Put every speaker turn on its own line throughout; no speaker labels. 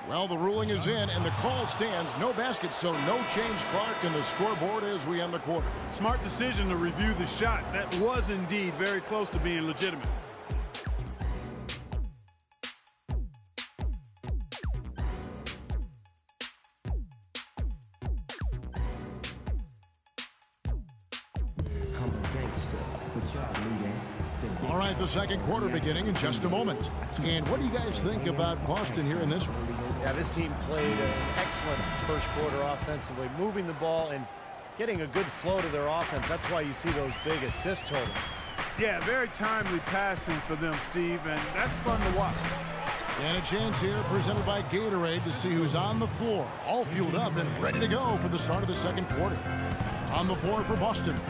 Well, the ruling is in, and the call stands. No basket, so no change, Clark, and the scoreboard as we end the quarter.
Smart decision to review the shot. That was indeed very close to being legitimate.
All right, the second quarter beginning in just a moment. And what do you guys think about Boston here in this one?
Yeah, this team played an excellent first quarter offensively, moving the ball and getting a good flow to their offense. That's why you see those big assist totals.
Yeah, very timely passing for them, Steve, and that's fun to watch.
And a chance here presented by Gatorade to see who's on the floor, all fueled up and ready to go for the start of the second quarter. On the floor for Boston,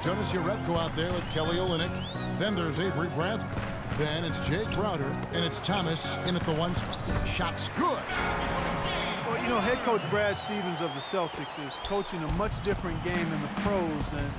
Jonas Jerebko out there with Kelly Olynyk. Then there's Avery Brandt. Then it's Jay Crowder, and it's Thomas in at the one spot. Shot's good.
Well, you know, head coach Brad Stevens of the Celtics is coaching a much different game in the pros than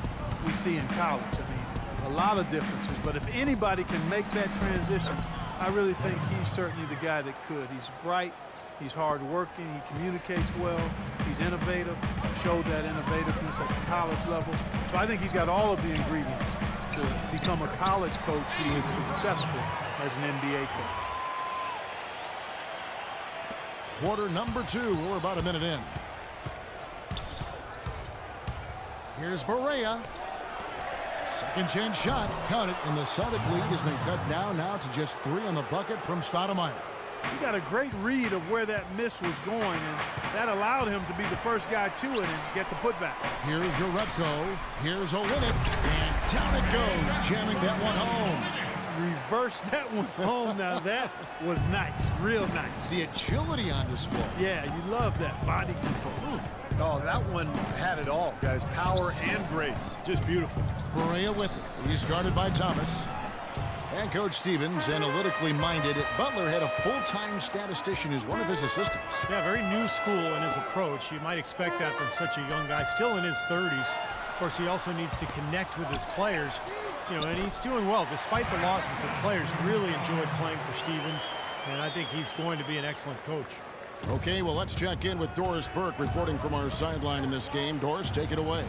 we see in college. I mean, a lot of differences. But if anybody can make that transition, I really think he's certainly the guy that could. He's bright. He's hard-working. He communicates well. He's innovative. Showed that innovativeness at the college level. So I think he's got all of the ingredients to become a college coach who is successful as an NBA coach.
Quarter number 2. We're about a minute in. Here's Barea. Second chance shot. Count it. And the Celtic lead has been cut down now to just 3 on the bucket from Stoudemire.
He got a great read of where that miss was going, and that allowed him to be the first guy to it and get the putback.
Here's Jerebko. Here's Olynyk. And down it goes, jamming that one home.
Reverse that one home. Now that was nice, real nice.
The agility on display.
Yeah, you love that body control. Oof.
Oh, that one had it all, guys. Power and grace. Just beautiful.
Barea with it. He's guarded by Thomas. And Coach Stevens, analytically minded, Butler had a full-time statistician as one of his assistants.
Yeah, very new school in his approach. You might expect that from such a young guy, still in his 30s. Of course, he also needs to connect with his players, and he's doing well. Despite the losses, the players really enjoyed playing for Stevens, and I think he's going to be an excellent coach.
Okay, well, let's check in with Doris Burke reporting from our sideline in this game. Doris, take it away.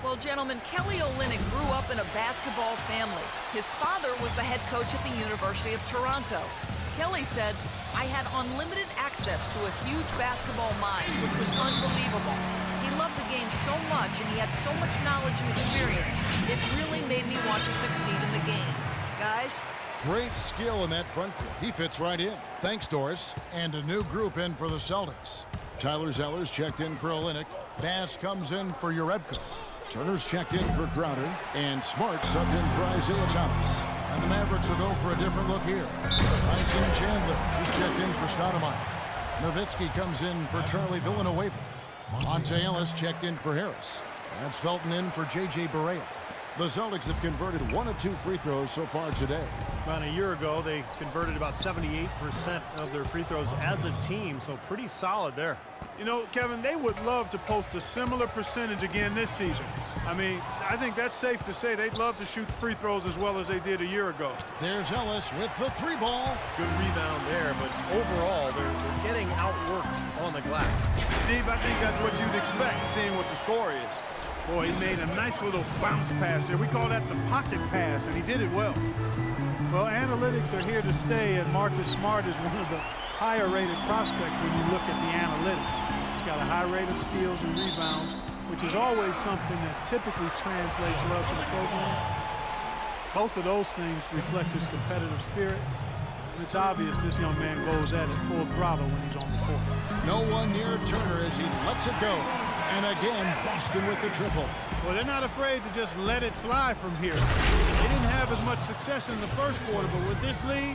Well, gentlemen, Kelly Olynyk grew up in a basketball family. His father was the head coach at the University of Toronto. Kelly said, "I had unlimited access to a huge basketball mind, which was unbelievable. He loved the game so much, and he had so much knowledge and experience. It really made me want to succeed in the game." Guys?
Great skill in that front court. He fits right in. Thanks, Doris. And a new group in for the Celtics. Tyler Zeller's checked in for Olynyk. Bass comes in for Jerebko. Turner's checked in for Crowder, and Smart subbed in for Isaiah Thomas. And the Mavericks will go for a different look here. Tyson Chandler is checked in for Stoudemire. Nowitzki comes in for Charlie Villanueva. Monte Ellis checked in for Harris. That's Felton in for J.J. Barea. The Celtics have converted 1 of 2 free throws so far today.
About a year ago, they converted about 78% of their free throws as a team, so pretty solid there.
You know, Kevin, they would love to post a similar percentage again this season. I mean, I think that's safe to say they'd love to shoot free throws as well as they did a year ago.
There's Ellis with the 3-ball.
Good rebound there, but overall, they're getting outworked on the glass.
Steve, I think that's what you'd expect, seeing what the score is. Boy, he made a nice little bounce pass there. We call that the pocket pass, and he did it well. Well, analytics are here to stay, and Marcus Smart is one of the higher-rated prospects when you look at the analytics. He's got a high rate of steals and rebounds, which is always something that typically translates well to the program. Both of those things reflect his competitive spirit. And it's obvious this young man goes at it full throttle when he's on the court.
No one near Turner as he lets it go. And again, Boston with the triple.
Well, they're not afraid to just let it fly from here. They didn't have as much success in the first quarter, but with this lead,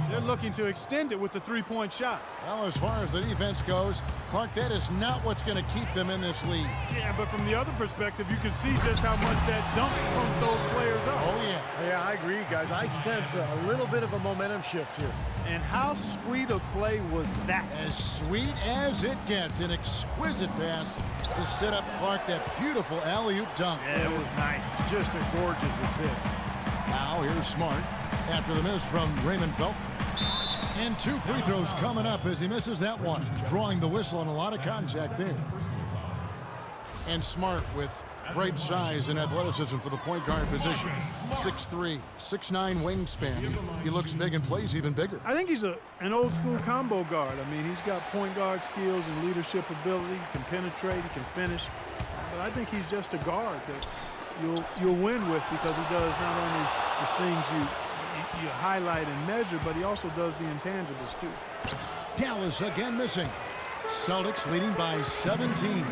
they're looking to extend it with the three-point shot.
Well, as far as the defense goes, Clark, that is not what's going to keep them in this lead.
Yeah, but from the other perspective, you can see just how much that dump pumps those players up.
Oh, yeah.
Yeah, I agree, guys. I sense a little bit of a momentum shift here.
And how sweet a play was that?
As sweet as it gets. An exquisite pass to set up Clark that beautiful alley-oop dunk.
Yeah, it was nice.
Just a gorgeous assist.
Now here's Smart after the miss from Raymond Felton. And 2 free throws coming up as he misses that one. Drawing the whistle and a lot of contact there. And Smart with great size and athleticism for the point guard position. 6'3", 6'9" wingspan. He looks big and plays even bigger.
I think he's an old school combo guard. I mean, he's got point guard skills and leadership ability. He can penetrate, he can finish. But I think he's just a guard that you'll win with because he does not only the things you highlight and measure, but he also does the intangibles too.
Dallas again missing. Celtics leading by 17.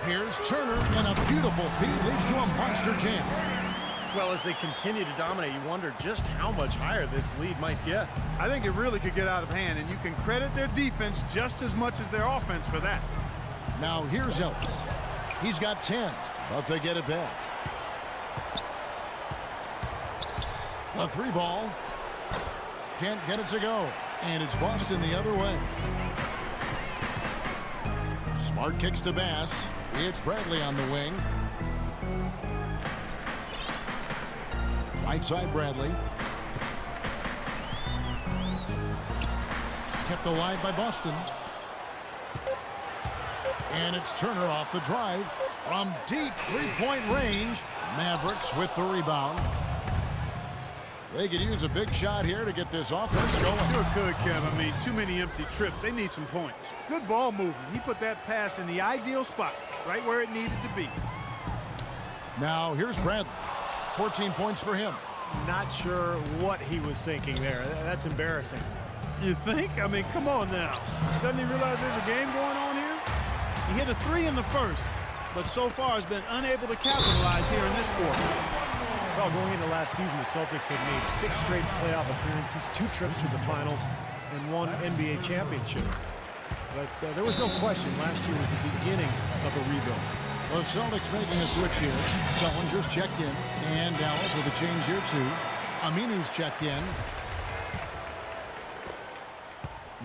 Here's Turner, and a beautiful feed leads to a monster jam.
Well, as they continue to dominate, you wonder just how much higher this lead might get.
I think it really could get out of hand, and you can credit their defense just as much as their offense for that.
Now here's Ellis. He's got 10, but they get it back. A 3 ball. Can't get it to go. And it's Boston the other way. Smart kicks to Bass. It's Bradley on the wing. Right side Bradley. Kept alive by Boston. And it's Turner off the drive. From deep three-point range. Mavericks with the rebound. They could use a big shot here to get this offense going.
Sure could, Kev. I mean, too many empty trips. They need some points. Good ball movement. He put that pass in the ideal spot, right where it needed to be.
Now here's Bradley. 14 points for him.
Not sure what he was thinking there. That's embarrassing.
You think? I mean, come on now. Doesn't he realize there's a game going on here? He hit a 3 in the first, but so far has been unable to capitalize here in this quarter.
Well, going into last season, the Celtics had made 6 straight playoff appearances, 2 trips to the finals, and 1 NBA championship. But there was no question last year was the beginning of a rebuild.
The Celtics making a switch here. Sellinger's checked in, and Dallas with a change here too. Aminu's checked in.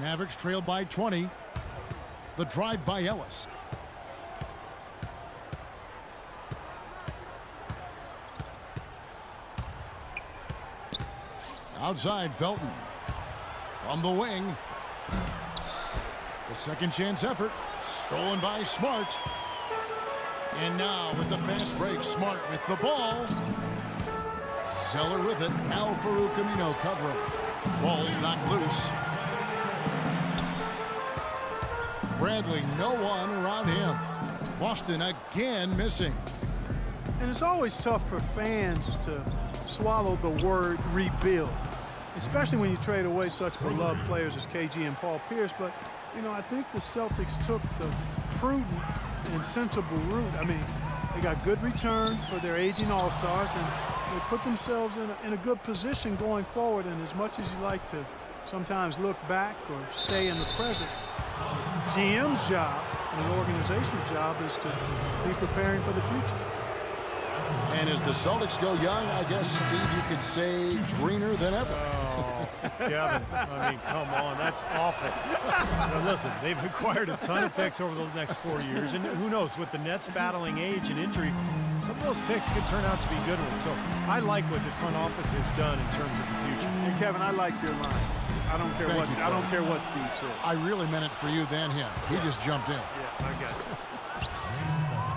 Mavericks trailed by 20. The drive by Ellis. Outside, Felton. From the wing. The second chance effort. Stolen by Smart. And now with the fast break, Smart with the ball. Zeller with it. Al-Farouq Aminu covering. Ball's knocked loose. Bradley, no one around him. Boston again missing.
And it's always tough for fans to swallow the word rebuild, especially when you trade away such beloved players as KG and Paul Pierce. But, you know, I think the Celtics took the prudent and sensible route. I mean, they got good return for their aging All-Stars, and they put themselves in a good position going forward. And as much as you like to sometimes look back or stay in the present, GM's job and an organization's job is to be preparing for the future.
And as the Celtics go young, I guess, Steve, you could say greener than ever.
Oh, Kevin, I mean, come on, that's awful. Now, listen, they've acquired a ton of picks over the next 4 years, and who knows, with the Nets battling age and injury, some of those picks could turn out to be good ones. So I like what the front office has done in terms of the future.
And Kevin, I liked your line. I don't care what I don't care what Steve said.
I really meant it for you than him. He just jumped in.
Yeah, I got it.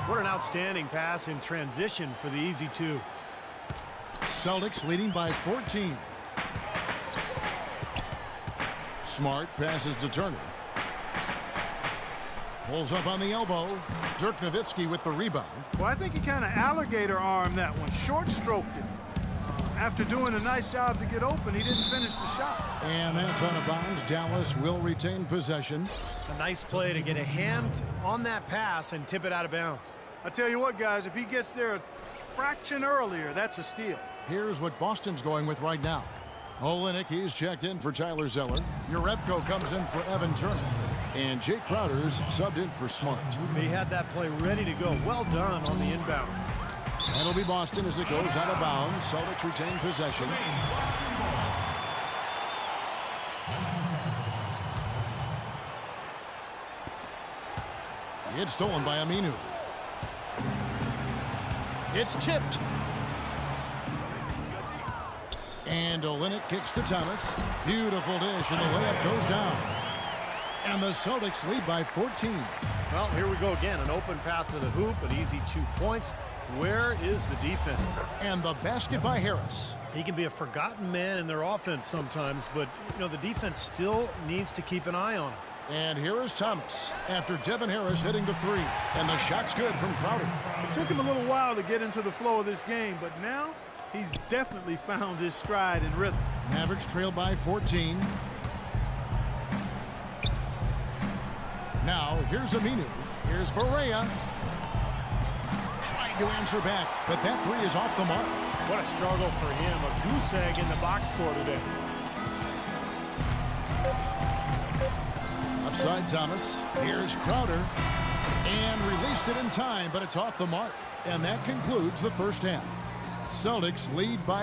What an outstanding pass in transition for the easy 2.
Celtics leading by 14. Smart passes to Turner. Pulls up on the elbow. Dirk Nowitzki with the rebound.
Well, I think he kind of alligator armed that one, short stroked it. After doing a nice job to get open, he didn't finish the shot.
And that's out of bounds. Dallas will retain possession.
A nice play to get a hand on that pass and tip it out of bounds.
I tell you what, guys, if he gets there a fraction earlier, that's a steal.
Here's what Boston's going with right now. Olynyk, he's checked in for Tyler Zeller. Urebko comes in for Evan Turner. And Jake Crowder's subbed in for Smart.
He had that play ready to go. Well done on the inbound.
That'll be Boston as it goes out of bounds. Celtics retain possession. It's stolen by Aminu. It's tipped. And Olynyk kicks to Thomas. Beautiful dish, and the layup goes down. And the Celtics lead by 14.
Well, here we go again. An open path to the hoop, an easy 2 points. Where is the defense?
And the basket by Harris.
He can be a forgotten man in their offense sometimes, but, you know, the defense still needs to keep an eye on him.
And here is Thomas after Devin Harris hitting the three. And the shot's good from Crowder.
It took him a little while to get into the flow of this game, but now he's definitely found his stride and rhythm.
Mavericks trail by 14. Now, here's Aminu. Here's Barea. Trying to answer back, but that three is off the mark.
What a struggle for him. A goose egg in the box score today.
Upside Thomas. Here's Crowder. And released it in time, but it's off the mark. And that concludes the first half. Celtics lead by